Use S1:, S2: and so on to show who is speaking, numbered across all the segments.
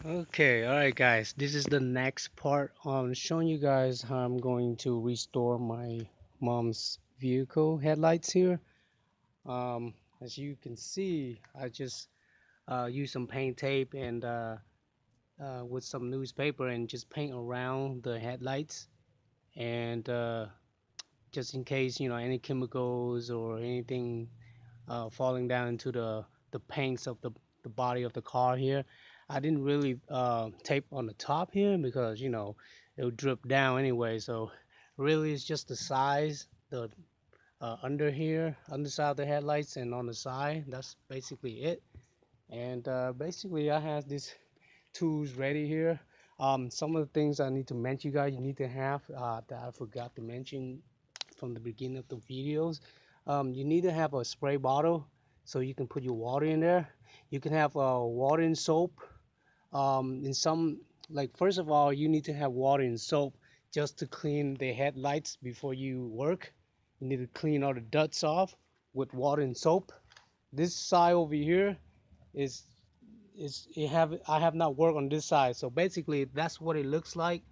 S1: Okay, all right, guys. This is the next part on showing you guys how I'm going to restore my mom's vehicle headlights here. As you can see, I just use some paint tape and with some newspaper and just paint around the headlights. And just in case any chemicals or anything falling down into the paints of the body of the car here. I didn't really tape on the top here because it would drip down anyway. So really, it's just the size, the under here, underside of the headlights, and on the side. That's basically it. And basically, I have these tools ready here. Some of the things I need to mention, you guys, you need to have that I forgot to mention from the beginning of the videos. You need to have a spray bottle so you can put your water in there. You can have water and soap. In some, like first of all, you need to have water and soap just to clean the headlights before you work. You need to clean all the dusts off with water and soap. This side over here is I have not worked on this side, so basically that's what it looks like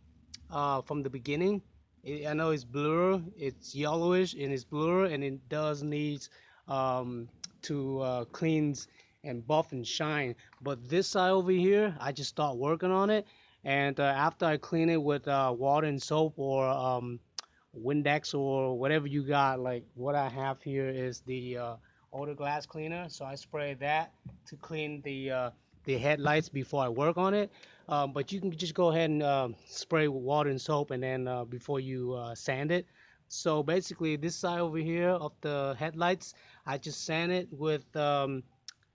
S1: from the beginning. I know it's blur, it's yellowish and it's blur, and it does needs um, to cleanse and buff and shine. But this side over here, I just start working on it, and after I clean it with water and soap or Windex or whatever you got, like what I have here is the auto glass cleaner. So I spray that to clean the headlights before I work on it. But you can just go ahead and spray with water and soap, and then before you sand it. So basically, this side over here of the headlights, I just sand it with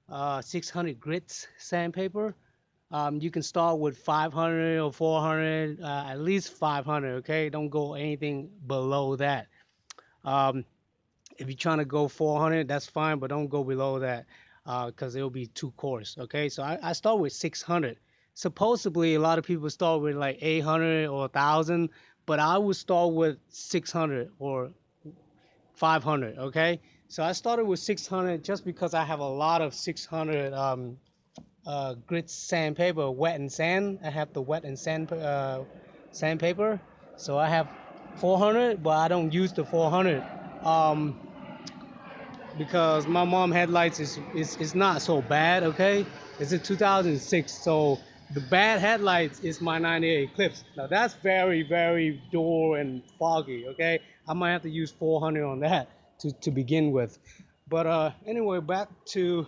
S1: 600 grits sandpaper. You can start with 500 or 400, at least 500. Okay, don't go anything below that. Um, if you're trying to go 400, that's fine, but don't go below that because it'll be too coarse. Okay, so I start with 600. Supposedly, a lot of people start with like 800 or 1,000, but I would start with 600 or 500. Okay, so I started with 600 just because I have a lot of 600 grit sandpaper, wet and sand. I have the wet and sand sandpaper, so I have 400, but I don't use the 400. Um, because my mom headlights is not so bad. Okay, it's a 2006, so the bad headlights is my 98 Eclipse. Now that's very dull and foggy. Okay, I might have to use 400 on that to begin with. But anyway, back here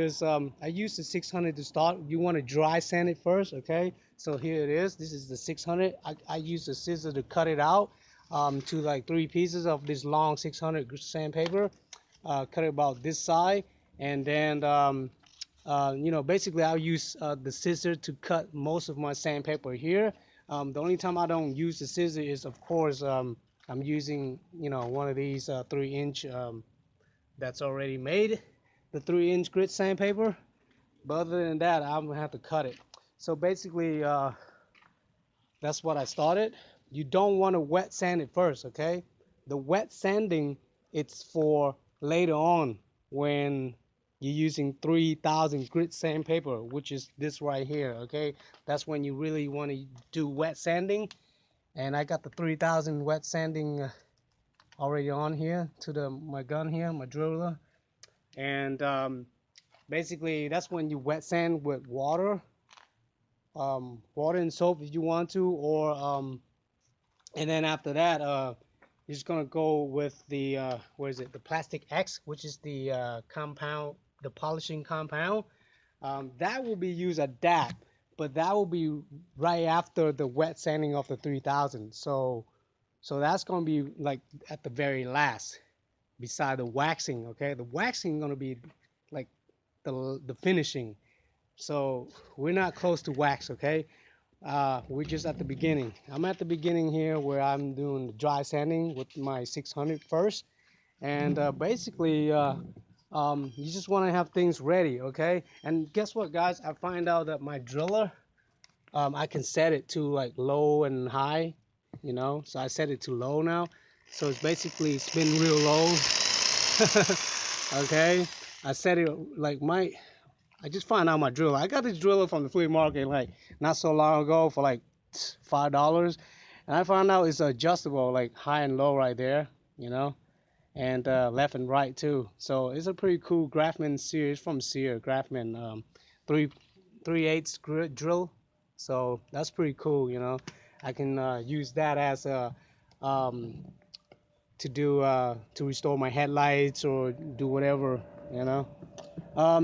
S1: is I used the 600 to start. You want to dry sand it first, okay? So here it is. This is the 600. I used a scissor to cut it out to like 3 pieces of this long 600 sandpaper. Cut it about this side, and then basically I'll use the scissor to cut most of my sandpaper here. The only time I don't use the scissor is, of course, I'm using one of these 3-inch that's already made, the 3-inch grit sandpaper. But other than that, I'm gonna have to cut it. So basically, that's what I started. You don't want to wet sand it first, okay? The wet sanding, it's for later on when you're using 3,000 grit sandpaper, which is this right here, okay? That's when you really want to do wet sanding. And I got the 3,000 wet sanding already on here to my gun here, my driller. And basically, that's when you wet sand with water, water and soap if you want to, or and then after that, you're just gonna go with the what is it? The Plastic X, which is the compound, the polishing compound. That will be used at that, but that will be right after the wet sanding of the 3,000. So that's gonna be like at the very last, beside the waxing. Okay, the waxing gonna be like the finishing. So we're not close to wax, okay? We're just at the beginning. I'm at the beginning here where I'm doing the dry sanding with my 600 first. And basically, you just want to have things ready, okay? And guess what, guys? I find out that my driller, I can set it to like low and high, So I set it to low now. So it's basically spin real low. Okay, I set it like I just found out my driller. I got this driller from the flea market like not so long ago for like $5, and I found out it's adjustable, like high and low right there, you know, and left and right too. So it's a pretty cool Grafman series from Sear Grafman, 3/8 drill. So that's pretty cool, you know. I can use that as a um, to restore my headlights or do whatever, you know.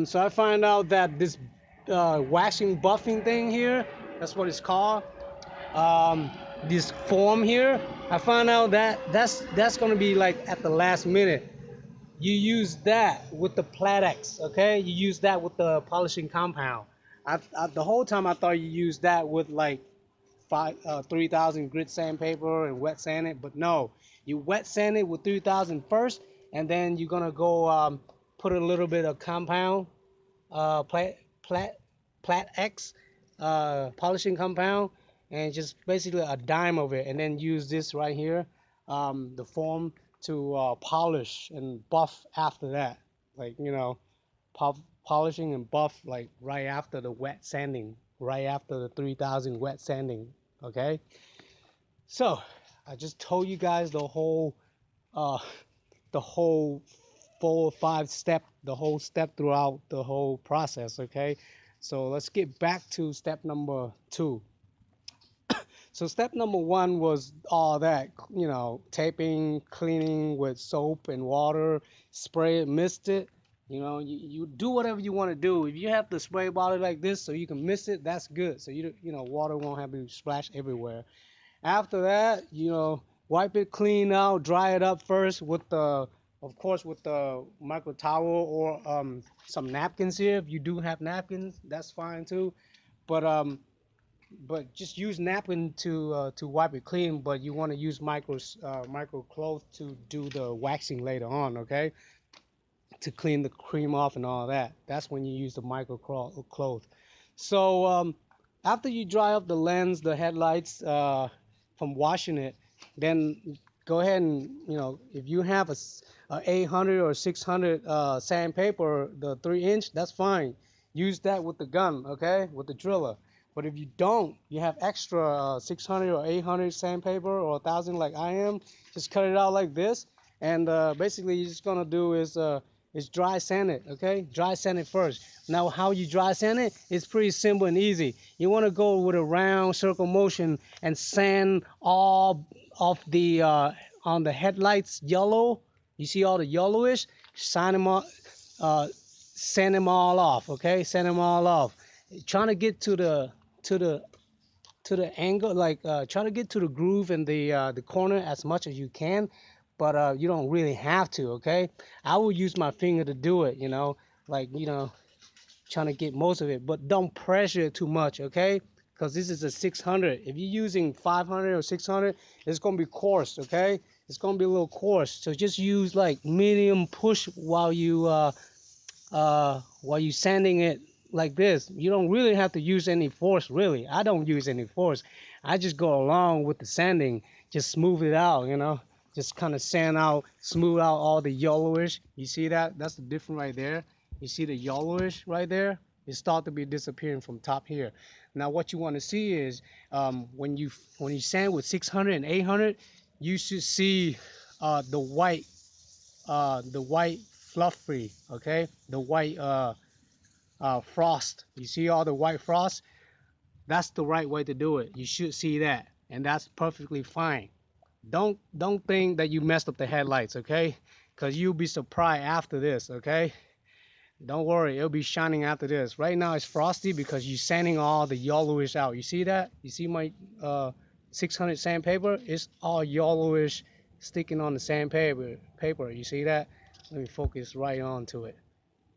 S1: So I find out that this waxing buffing thing here, that's what it's called. Um, this form here, I found out that that's gonna be like at the last minute. You use that with the Platex, okay? You use that with the polishing compound. The whole time I thought you used that with like 3,000 grit sandpaper and wet sand it, but no, you wet sand it with 3,000 first, and then you're gonna go put a little bit of compound, plat X, polishing compound, and just basically a dime of it, and then use this right here, the foam to polish and buff after that, like you know, polishing and buff like right after the wet sanding, right after the 3,000 wet sanding. Okay, so I just told you guys uh, the whole 4 or 5 step, the whole step throughout the whole process. Okay, so let's get back to step number 2. So step number 1 was all that, you know, taping, cleaning with soap and water, spray it, mist it. You know, you do whatever you want to do. If you have the spray bottle like this so you can mist it, that's good. So you know, water won't have to splash everywhere. After that, you know, wipe it clean out, dry it up first with the, of course, with the micro towel or some napkins here. If you do have napkins, that's fine too. But just use napkin to wipe it clean. But you want to use micro cloth to do the waxing later on, okay? To clean the cream off and all that. That's when you use the micro cloth. So after you dry up the lens, the headlights from washing it, then go ahead and, you know, if you have a 800 or 600 sandpaper, the 3-inch, that's fine. Use that with the gun, okay, with the driller. But if you don't, you have extra 600 or 800 sandpaper or 1,000 like I am, just cut it out like this. And basically, you're just gonna do is dry sand it, okay? Dry sand it first. Now, how you dry sand it? It's pretty simple and easy. You want to go with a round circle motion and sand all of the on the headlights yellow. You see all the yellowish? Sand them all, sand them all off, okay? Sand them all off. Trying to get to the to the angle, like try to get to the groove in the corner as much as you can, but you don't really have to. Okay, I will use my finger to do it. You know, like you know, trying to get most of it, but don't pressure it too much. Okay, because this is a 600. If you're using 500 or 600, it's gonna be coarse. Okay, it's gonna be a little coarse. So just use like medium push while you sanding it like this. You don't really have to use any force, really. I don't use any force. I just go along with the sanding, just smooth it out, you know, just kind of sand out, smooth out all the yellowish. You see that? That's the difference right there. You see the yellowish right there? It start to be disappearing from top here. Now what you want to see is when you sand with 600 and 800, you should see the white fluffy, okay, the white frost. You see all the white frost? That's the right way to do it. You should see that, and that's perfectly fine. Don't think that you messed up the headlights, okay? Because you'll be surprised after this, okay? Don't worry, it'll be shining after this. Right now it's frosty because you're sanding all the yellowish out. You see that? You see my 600 sandpaper? It's all yellowish sticking on the sandpaper. You see that? Let me focus right onto it.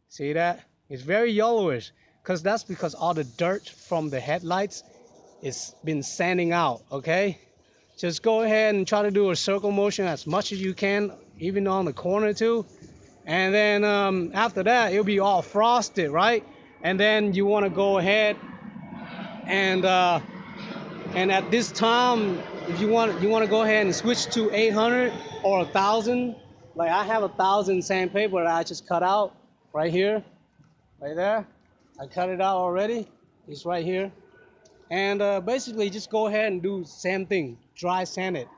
S1: See that? It's very yellowish because all the dirt from the headlights is been sanding out, okay? Just go ahead and try to do a circle motion as much as you can, even on the corner too. And then after that, it'll be all frosted, right? And then you want to go ahead and at this time, if you want to go ahead and switch to 800 or 1,000. Like I have 1,000 sandpaper that I just cut out right here, right there. I cut it out already. It's right here. And basically just go ahead and do same thing, dry sand it.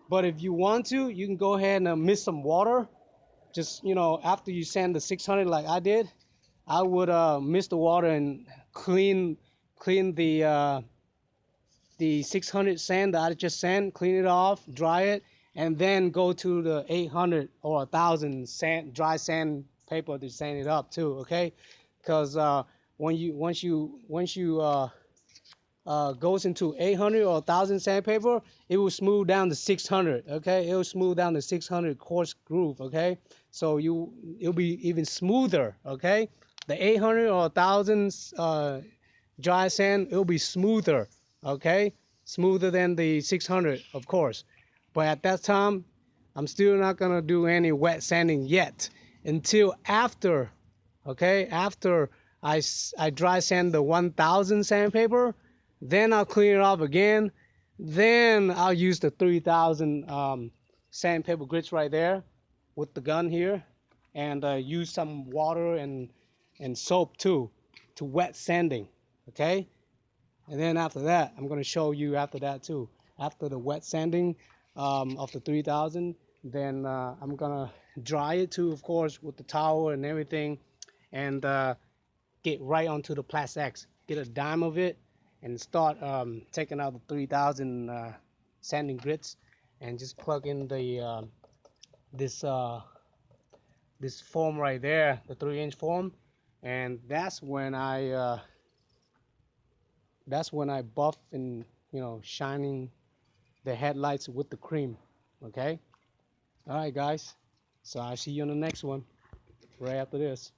S1: But if you want to, you can go ahead and mix some water. Just, you know, after you sand the 600 like I did, I would mix the water and clean the 600 sand that I just sand, clean it off, dry it, and then go to the 800 or 1000 sand, dry sand paper to sand it up too. Okay, because once you goes into 800 or 1000 sandpaper, it will smooth down to 600. Okay, it will smooth down to 600 coarse groove. Okay, so it'll be even smoother. Okay, the 800 or 1000 dry sand, it'll be smoother. Okay, smoother than the 600, of course. But at that time, I'm still not gonna do any wet sanding yet until after. Okay, after I dry sand the 1000 sandpaper, then I'll clean it off again. Then I'll use the 3000 sandpaper grits right there with the gun here, and use some water and soap too to wet sanding. Okay, and then after that, I'm gonna show you after that too. After the wet sanding of the 3000, then I'm gonna dry it too, of course, with the towel and everything, and get right onto the Plas X, get a dime of it, and start taking out the 3000 sanding grits, and just plug in the this this foam right there, the 3-inch foam, and that's when I buff and, you know, shining the headlights with the cream. Okay. All right, guys. So I'll see you on the next one right after this.